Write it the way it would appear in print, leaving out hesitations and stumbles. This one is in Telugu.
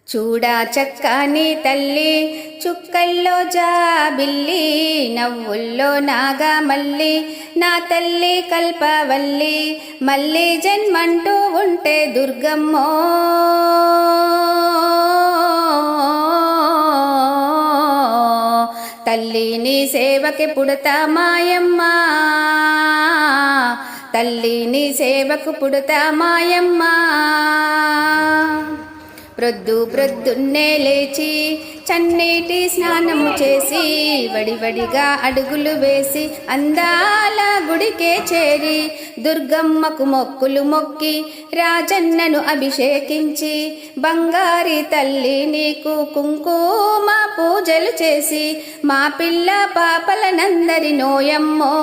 చూడా చక్కని తల్లి చుక్కల్లో జాబిల్లి నవ్వుల్లో నాగమల్లి నా తల్లి కల్పవల్లి మళ్ళీ జన్మంటూ ఉంటే దుర్గమ్మో తల్లి నీ సేవకి పుడతా మాయమ్మ తల్లి నీ సేవకు పుడతా మాయమ్మ ప్రొద్దున్నే లేచి చన్నీటి స్నానము చేసి వడివడిగా అడుగులు వేసి అందాల గుడికే చేరి దుర్గమ్మకు మొక్కులు మొక్కి రాజన్నను అభిషేకించి బంగారి తల్లి నీకు కుంకుమ పూజలు చేసి మా పిల్ల పాపలనందరి నోయమ్మో